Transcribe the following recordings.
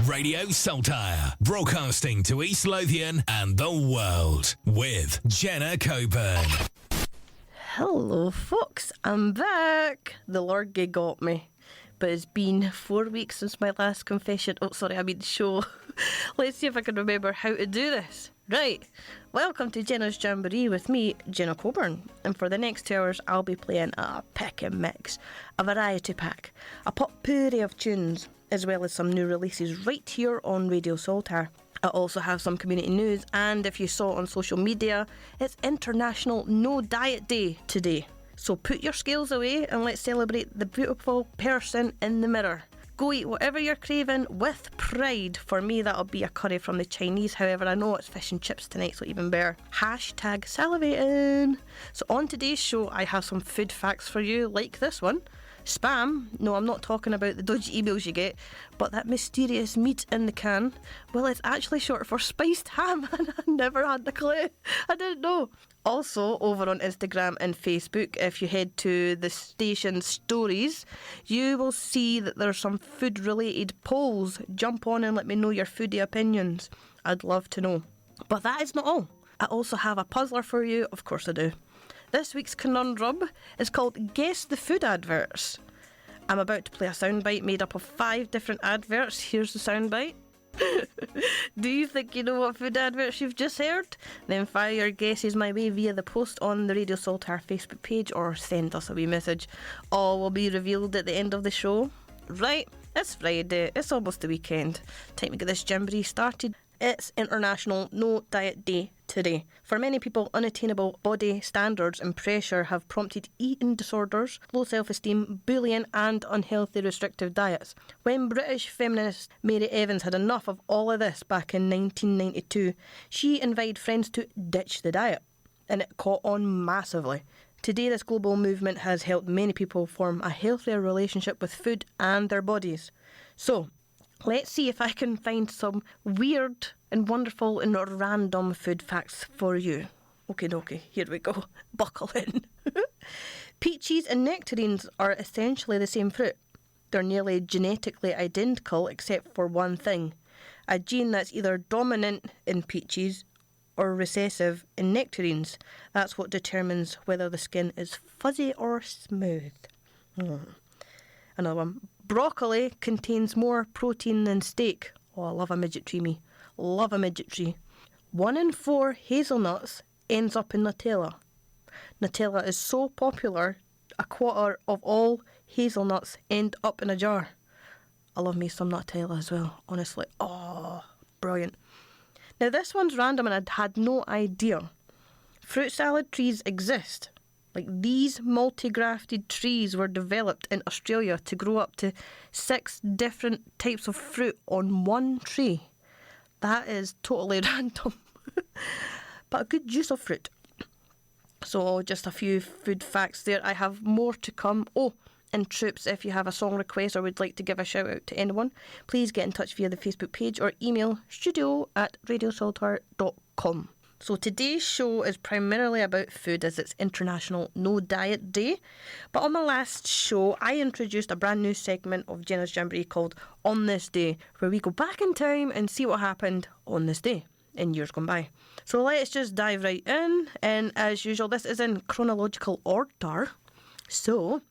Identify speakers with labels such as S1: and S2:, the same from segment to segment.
S1: Radio Saltire, broadcasting to East Lothian and the world with Jenna Coburn.
S2: Hello folks, I'm back. The Lord got me. But it's been 4 weeks since my last confession. Show. Let's see if I can remember how to do this. Right, welcome to Jenna's Jamboree with me, Jenna Coburn. And for the next 2 hours, I'll be playing a pick and mix, a variety pack, a potpourri of tunes, as well as some new releases right here on Radio Saltire. I also have some community news, and if you saw on social media, it's International No Diet Day today. So put your scales away and let's celebrate the beautiful person in the mirror. Go eat whatever you're craving with pride. For me, that'll be a curry from the Chinese. However, I know it's fish and chips tonight, so even better. Hashtag salivating. So on today's show, I have some food facts for you, like this one. Spam, no, I'm not talking about the dodgy emails you get, but that mysterious meat in the can, well, it's actually short for spiced ham, and I never had the clue. I didn't know. Also, over on Instagram and Facebook, if you head to the station's stories, you will see that there's some food-related polls. Jump on and let me know your foodie opinions. I'd love to know. But that is not all. I also have a puzzler for you. Of course I do. This week's conundrum is called Guess the Food Adverts. I'm about to play a soundbite made up of 5 different adverts. Here's the soundbite. Do you think you know what food adverts you've just heard? Then fire your guesses my way via the post on the Radio Saltire Facebook page or send us a wee message. All will be revealed at the end of the show. Right, it's Friday, it's almost the weekend. Time to get this jamboree started. It's International No Diet Day today. For many people, unattainable body standards and pressure have prompted eating disorders, low self-esteem, bullying and unhealthy restrictive diets. When British feminist Mary Evans had enough of all of this back in 1992, she invited friends to ditch the diet, and it caught on massively. Today, this global movement has helped many people form a healthier relationship with food and their bodies. So, let's see if I can find some weird and wonderful and random food facts for you. Okay, here we go. Buckle in. Peaches and nectarines are essentially the same fruit. They're nearly genetically identical except for one thing. A gene that's either dominant in peaches or recessive in nectarines. That's what determines whether the skin is fuzzy or smooth. Another one. Broccoli contains more protein than steak. Oh, I love a midget tree, me. Love a midget tree. 1 in 4 hazelnuts ends up in Nutella. Nutella is so popular, 1/4 of all hazelnuts end up in a jar. I love me some Nutella as well, honestly. Oh, brilliant. Now this one's random and I had no idea. Fruit salad trees exist. Like these multi-grafted trees were developed in Australia to grow up to 6 different types of fruit on one tree. That is totally random. But a good use of fruit. So just a few food facts there. I have more to come. Oh, and troops, if you have a song request or would like to give a shout out to anyone, please get in touch via the Facebook page or email studio@radiosaltire.com. So today's show is primarily about food as it's International No Diet Day. But on my last show, I introduced a brand new segment of Jenna's Jamboree called On This Day, where we go back in time and see what happened on this day in years gone by. So let's just dive right in. And as usual, this is in chronological order. So,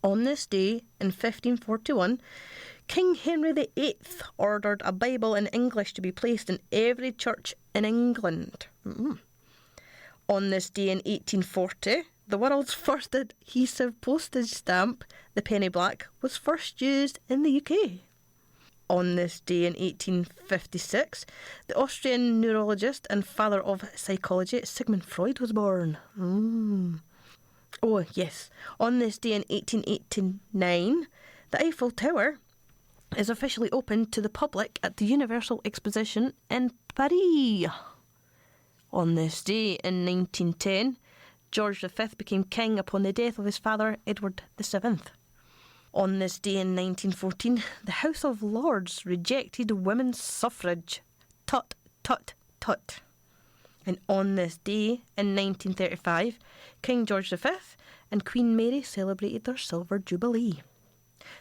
S2: on this day in 1541, King Henry VIII ordered a Bible in English to be placed in every church in England. On this day in 1840, the world's first adhesive postage stamp, the penny black, was first used in the UK. On this day in 1856, the Austrian neurologist and father of psychology, Sigmund Freud, was born. Oh, yes. On this day in 1889, the Eiffel Tower is officially opened to the public at the Universal Exposition in Paris. On this day in 1910, George V became king upon the death of his father, Edward VII. On this day in 1914, the House of Lords rejected women's suffrage. Tut, tut, tut. And on this day in 1935, King George V and Queen Mary celebrated their Silver Jubilee.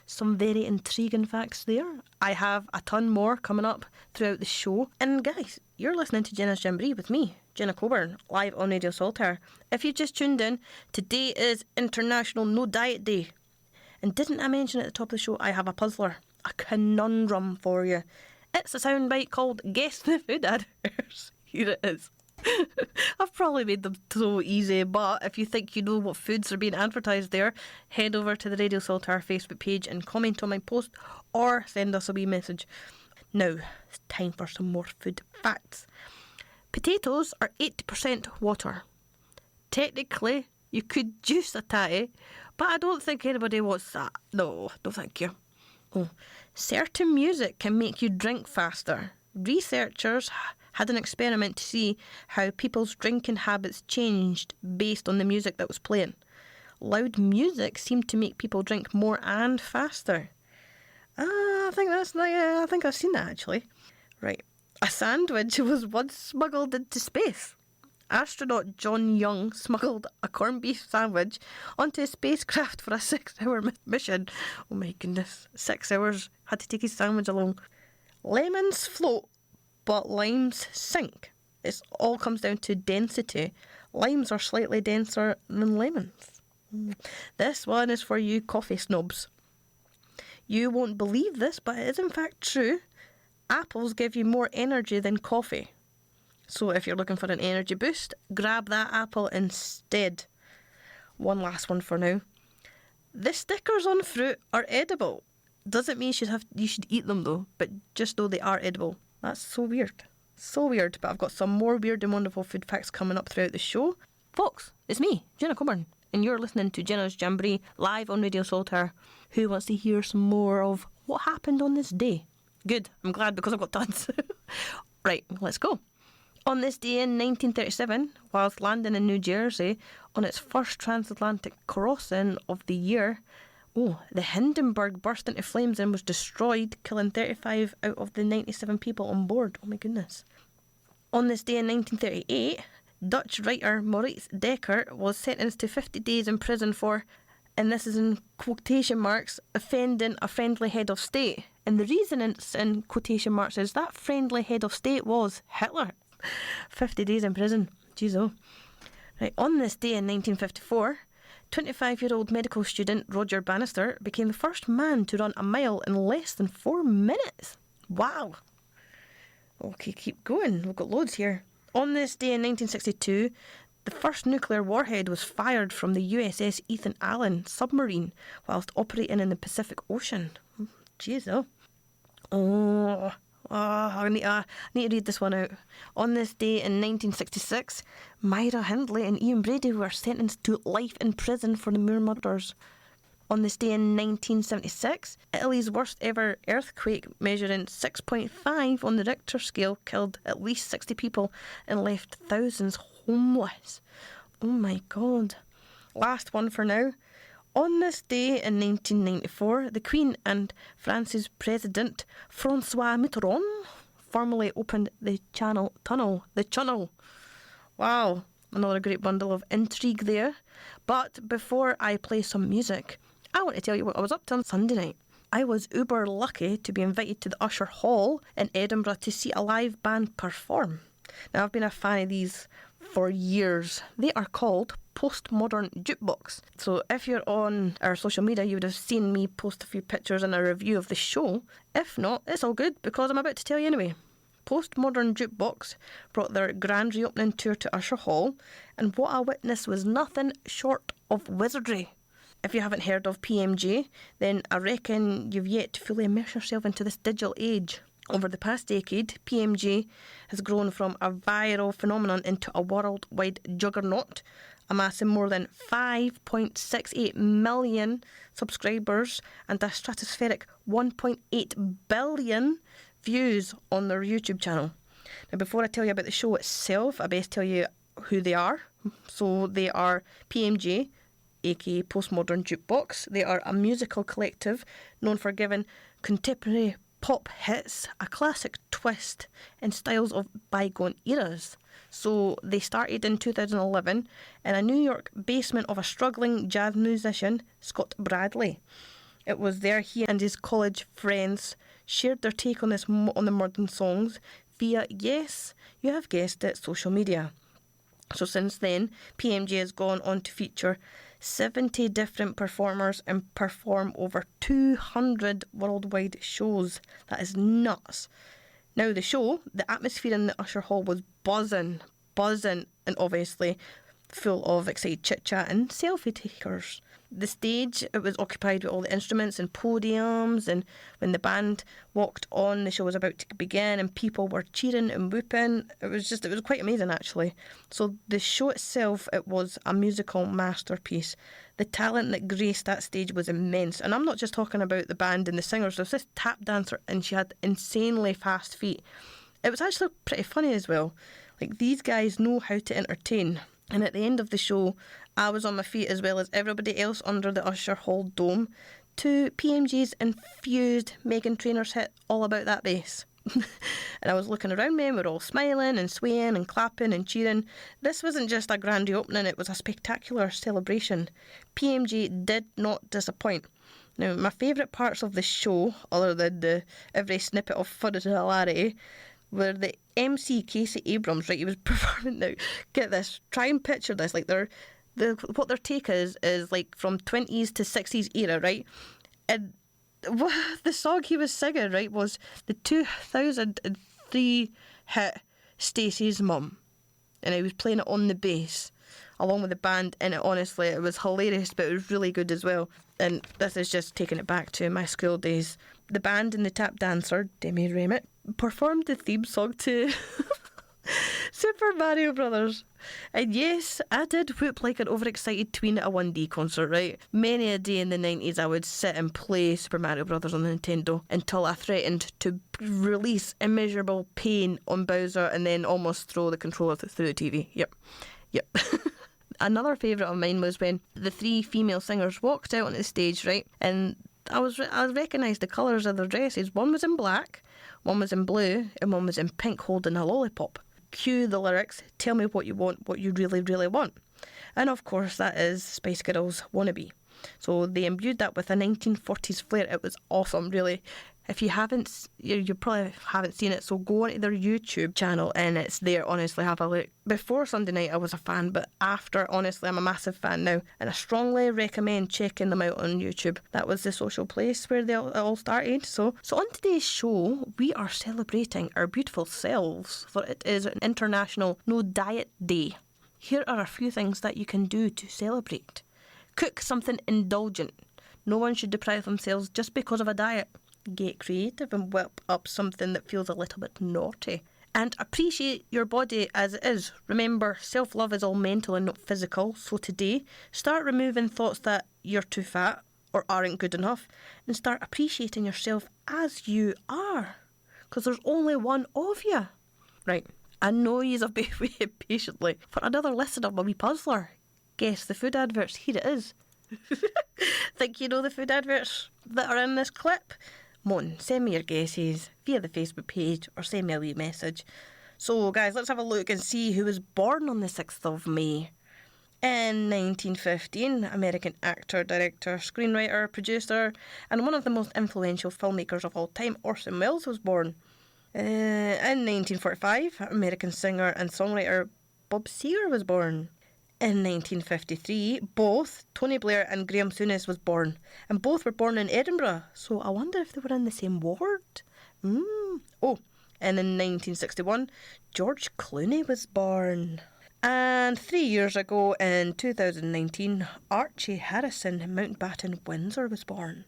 S2: Some very intriguing facts there. I have a ton more coming up throughout the show. And guys, you're listening to Jenna's Jamboree with me, Jenna Coburn, live on Radio Saltaire. If you just tuned in, today is International No Diet Day. And didn't I mention at the top of the show, I have a puzzler, a conundrum for you. It's a soundbite called Guess the Food Adverts. Here it is. I've probably made them so easy, but if you think you know what foods are being advertised there, head over to the Radio Saltaire Facebook page and comment on my post or send us a wee message. Now, it's time for some more food facts. Potatoes are 80% water. Technically, you could juice a tatty, but I don't think anybody wants that. No, no thank you. Oh, certain music can make you drink faster. Researchers had an experiment to see how people's drinking habits changed based on the music that was playing. Loud music seemed to make people drink more and faster. I think I've seen that actually. Right. A sandwich was once smuggled into space. Astronaut John Young smuggled a corned beef sandwich onto a spacecraft for a 6-hour mission. Oh my goodness, 6 hours. Had to take his sandwich along. Lemons float, but limes sink. It all comes down to density. Limes are slightly denser than lemons. This one is for you coffee snobs. You won't believe this, but it is in fact true. Apples give you more energy than coffee. So if you're looking for an energy boost, grab that apple instead. One last one for now. The stickers on fruit are edible. Doesn't mean you should eat them though, but just know they are edible. That's so weird. So weird, but I've got some more weird and wonderful food facts coming up throughout the show. Folks, it's me, Jenna Coburn, and you're listening to Jenna's Jamboree live on Radio Saltaire. Who wants to hear some more of what happened on this day? Good, I'm glad because I've got tons. Right, let's go. On this day in 1937, whilst landing in New Jersey on its first transatlantic crossing of the year, the Hindenburg burst into flames and was destroyed, killing 35 out of the 97 people on board. Oh my goodness. On this day in 1938, Dutch writer Maurice Dekker was sentenced to 50 days in prison for, and this is in quotation marks, offending a friendly head of state. And the reason it's in quotation marks is that friendly head of state was Hitler. 50 days in prison. Jeez, oh. Right, on this day in 1954, 25-year-old medical student Roger Bannister became the first man to run a mile in less than 4 minutes. Wow. Okay, keep going. We've got loads here. On this day in 1962, the first nuclear warhead was fired from the USS Ethan Allen submarine whilst operating in the Pacific Ocean. Jeez, oh. I need to read this one out. On this day in 1966, Myra Hindley and Ian Brady were sentenced to life in prison for the Moore murders. On this day in 1976, Italy's worst ever earthquake, measuring 6.5 on the Richter scale, killed at least 60 people and left thousands homeless. Oh my God. Last one for now. On this day in 1994, the Queen and France's President François Mitterrand formally opened the Channel Tunnel. The Channel. Wow, another great bundle of intrigue there. But before I play some music, I want to tell you what I was up to on Sunday night. I was uber lucky to be invited to the Usher Hall in Edinburgh to see a live band perform. Now, I've been a fan of these for years. They are called Postmodern Jukebox. So if you're on our social media, you would have seen me post a few pictures and a review of the show. If not, it's all good because I'm about to tell you anyway. Postmodern Jukebox brought their grand reopening tour to Usher Hall, and what I witnessed was nothing short of wizardry. If you haven't heard of PMJ, then I reckon you've yet to fully immerse yourself into this digital age. Over the past decade, PMJ has grown from a viral phenomenon into a worldwide juggernaut, amassing more than 5.68 million subscribers and a stratospheric 1.8 billion views on their YouTube channel. Now, before I tell you about the show itself, I best tell you who they are. So they are PMJ, aka Postmodern Jukebox. They are a musical collective known for giving contemporary pop hits a classic twist in styles of bygone eras. So they started in 2011 in a New York basement of a struggling jazz musician, Scott Bradley. It was there he and his college friends shared their take on on the modern songs via, yes, you have guessed it, social media. So since then, PMG has gone on to feature 70 different performers and perform over 200 worldwide shows. That is nuts. Now the show, the atmosphere in the Usher Hall was buzzing, and obviously full of excited chit-chat and selfie takers. The stage, it was occupied with all the instruments and podiums, and when the band walked on, the show was about to begin and people were cheering and whooping. It was quite amazing actually. So the show itself, it was a musical masterpiece. The talent that graced that stage was immense, and I'm not just talking about the band and the singers. There was this tap dancer and she had insanely fast feet. It was actually pretty funny as well. Like, these guys know how to entertain. And at the end of the show, I was on my feet as well as everybody else under the Usher Hall dome to PMG's infused Meghan Trainor's hit All About That Bass. And I was looking around me and we were all smiling and swaying and clapping and cheering. This wasn't just a grand opening, it was a spectacular celebration. PMG did not disappoint. Now, my favourite parts of the show, other than the every snippet of fun and hilarity, were the MC Casey Abrams, right? He was performing. Now, get this, try and picture this. Like, what their take is like from 20s to 60s era, right? And the song he was singing, right, was the 2003 hit Stacey's Mum. And he was playing it on the bass along with the band, and honestly, it was hilarious, but it was really good as well. And this is just taking it back to my school days. The band and the tap dancer, Demi Ramit, performed the theme song to Super Mario Brothers. And yes, I did whoop like an overexcited tween at a 1D concert, right? Many a day in the 90s I would sit and play Super Mario Brothers on the Nintendo until I threatened to release immeasurable pain on Bowser and then almost throw the controller through the TV. Yep. Another favourite of mine was when the three female singers walked out on the stage, right? And I recognised the colours of their dresses. One was in black, one was in blue, and one was in pink holding a lollipop. Cue the lyrics, tell me what you want, what you really, really want. And of course that is Spice Girls' Wannabe. So they imbued that with a 1940s flair. It was awesome, really. If you haven't, you probably haven't seen it, so go onto their YouTube channel and it's there. Honestly, have a look. Before Sunday night, I was a fan, but after, honestly, I'm a massive fan now, and I strongly recommend checking them out on YouTube. That was the social place where it all started. So on today's show, we are celebrating our beautiful selves, for it is an International No Diet Day. Here are a few things that you can do to celebrate. Cook something indulgent. No one should deprive themselves just because of a diet. Get creative and whip up something that feels a little bit naughty. And appreciate your body as it is. Remember, self-love is all mental and not physical. So today, start removing thoughts that you're too fat or aren't good enough and start appreciating yourself as you are. Because there's only one of you. Right, I know you've been waiting patiently for another lesson of my wee puzzler. Guess the food adverts. Here it is. Think you know the food adverts that are in this clip? Mon, send me your guesses via the Facebook page or send me a wee message. So guys, let's have a look and see who was born on the 6th of May. In 1915, American actor, director, screenwriter, producer and one of the most influential filmmakers of all time, Orson Welles, was born. In 1945, American singer and songwriter Bob Seger was born. In 1953, both Tony Blair and Graham Souness was born, and both were born in Edinburgh, so I wonder if they were in the same ward. Oh, and in 1961, George Clooney was born. And 3 years ago, in 2019, Archie Harrison in Mountbatten, Windsor was born.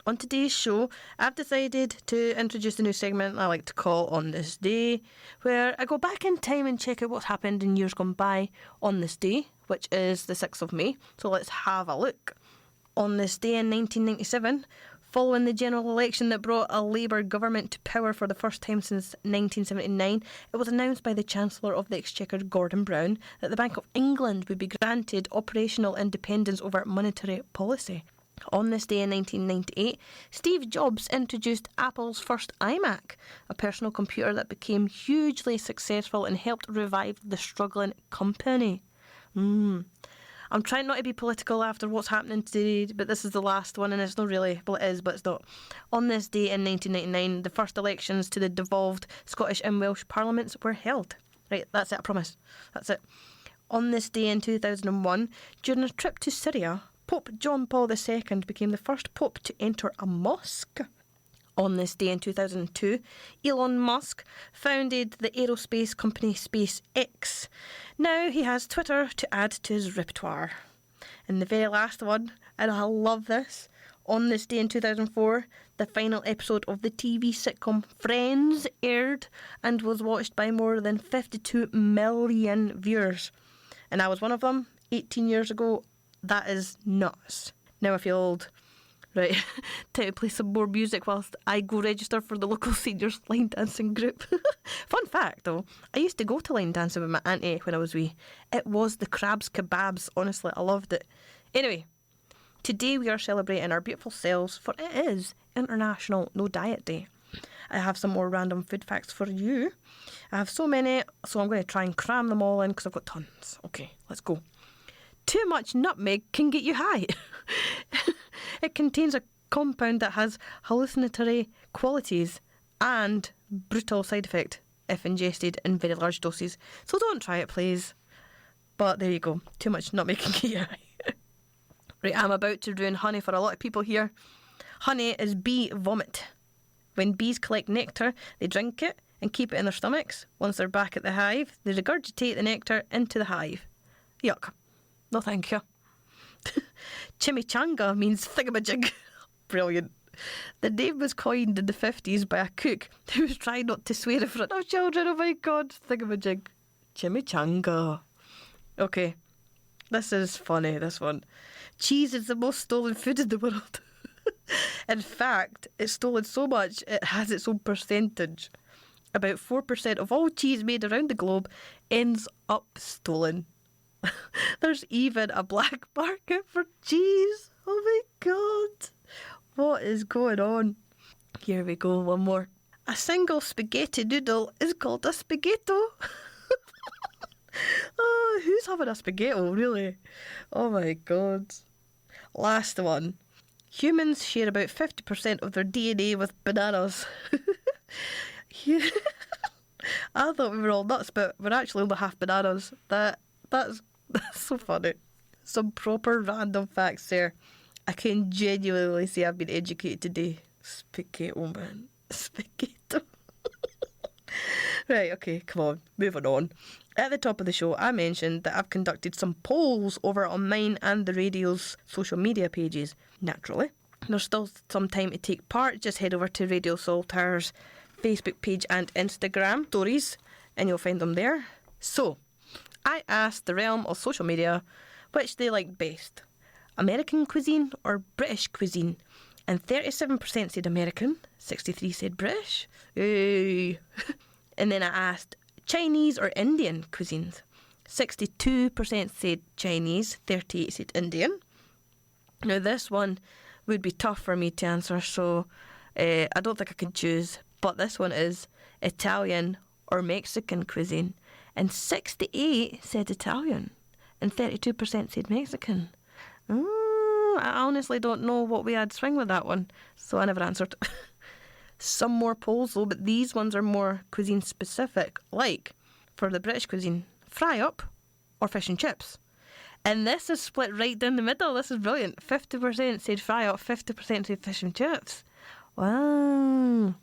S2: On today's show, I've decided to introduce a new segment I like to call On This Day, where I go back in time and check out what's happened in years gone by on this day, which is the 6th of May. So let's have a look. On this day in 1997, following the general election that brought a Labour government to power for the first time since 1979, it was announced by the Chancellor of the Exchequer, Gordon Brown, that the Bank of England would be granted operational independence over monetary policy. On this day in 1998, Steve Jobs introduced Apple's first iMac, a personal computer that became hugely successful and helped revive the struggling company. I'm trying not to be political after what's happening today, but this is the last one, and it's not really, well, it is, but it's not. On this day in 1999, the first elections to the devolved Scottish and Welsh parliaments were held. Right, that's it, I promise. That's it. On this day in 2001, during a trip to Syria, Pope John Paul II became the first pope to enter a mosque. On this day in 2002, Elon Musk founded the aerospace company SpaceX. Now he has Twitter to add to his repertoire. And the very last one, and I love this, on this day in 2004, the final episode of the TV sitcom Friends aired and was watched by more than 52 million viewers. And I was one of them 18 years ago. That is nuts. Now I feel old. Right, time to play some more music whilst I go register for the local seniors line dancing group. Fun fact though, I used to go to line dancing with my auntie when I was wee. It was the crabs kebabs, honestly, I loved it. Anyway, today we are celebrating our beautiful selves, for it is International No Diet Day. I have some more random food facts for you. I have so many, so I'm going to try and cram them all in because I've got tons. Okay, let's go. Too much nutmeg can get you high. It contains a compound that has hallucinatory qualities and brutal side effect if ingested in very large doses. So don't try it, please. But there you go. Too much nutmeg can get you high. Right, I'm about to ruin honey for a lot of people here. Honey is bee vomit. When bees collect nectar, they drink it and keep it in their stomachs. Once they're back at the hive, they regurgitate the nectar into the hive. Yuck. No thank you. Chimichanga means thingamajig. Brilliant. The name was coined in the 50s by a cook who was trying not to swear in front of children. Oh my god, thingamajig. Chimichanga. Okay, this is funny, this one. Cheese is the most stolen food in the world. In fact, it's stolen so much it has its own percentage. About 4% of all cheese made around the globe ends up stolen. There's even a black market for cheese. Oh my god. What is going on? Here we go, one more. A single spaghetti noodle is called a spaghetto. Oh, who's having a spaghetto, really? Oh my god. Last one. Humans share about 50% of their DNA with bananas. I thought we were all nuts, but we're actually only half bananas. That's so funny. Some proper random facts there. I can genuinely say I've been educated today. Spaghetto, man. Spaghetto. Right, okay, come on, moving on. At the top of the show, I mentioned that I've conducted some polls over on mine and the radio's social media pages. Naturally, there's still some time to take part. Just head over to Radio Saltires Facebook page and Instagram stories, and you'll find them there. So, I asked the realm of social media which they liked best, American cuisine or British cuisine, and 37% said American, 63% said British. Hey. And then I asked Chinese or Indian cuisines. 62% said Chinese, 38% said Indian. Now this one would be tough for me to answer, so I don't think I could choose, but this one is Italian or Mexican cuisine. And 68% said Italian and 32% said Mexican. I honestly don't know what way I'd swing with that one, so I never answered. Some more polls though, but these ones are more cuisine specific, like for the British cuisine, fry up or fish and chips. And this is split right down the middle. This is brilliant. 50% said fry up, 50% said fish and chips. Wow.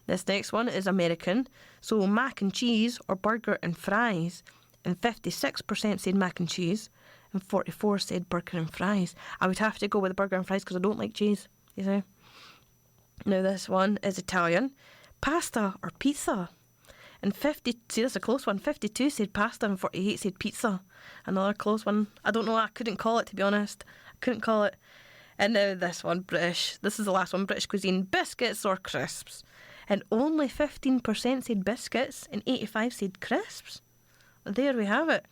S2: This next one is American, so mac and cheese or burger and fries. And 56% said mac and cheese, and 44% said burger and fries. I would have to go with the burger and fries because I don't like cheese, you see. Now this one is Italian, pasta or pizza. And see, that's a close one. 52 said pasta and 48 said pizza. Another close one. I don't know, I couldn't call it, to be honest. I couldn't call it. And now this one, British. This is the last one, British cuisine, biscuits or crisps. And only 15% said biscuits and 85% said crisps. There we have it.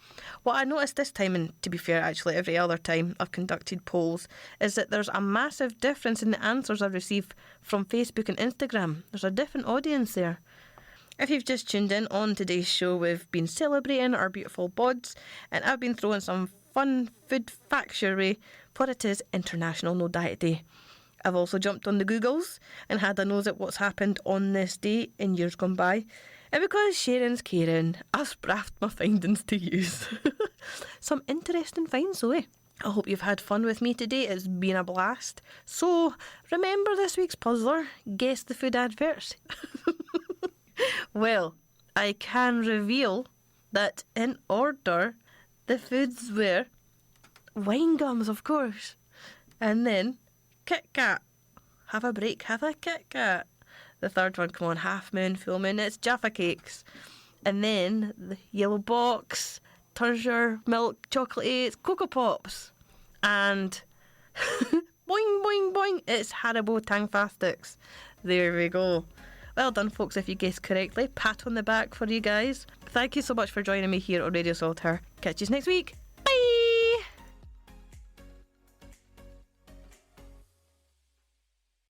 S2: What I noticed this time, and to be fair, actually every other time I've conducted polls, is that there's a massive difference in the answers I've received from Facebook and Instagram. There's a different audience there. If you've just tuned in on today's show, we've been celebrating our beautiful bods, and I've been throwing some fun food factory for it is International No Diet Day. I've also jumped on the Googles and had a nose at what's happened on this day in years gone by. And because Sharon's caring, I've spraffed my findings to use. Some interesting finds though, eh? I hope you've had fun with me today. It's been a blast. So, remember this week's puzzler? Guess the food adverts. Well, I can reveal that in order, the foods were wine gums, of course, and then Kit Kat. Have a break, have a Kit Kat. The third one, come on, half moon, full moon, it's Jaffa cakes. And then the yellow box, Turger, milk, chocolate, it's Cocoa Pops. And boing, boing, boing, it's Haribo Tangfastics. There we go. Well done, folks, if you guessed correctly. Pat on the back for you guys. Thank you so much for joining me here on Radio Solitaire. Catch you next week.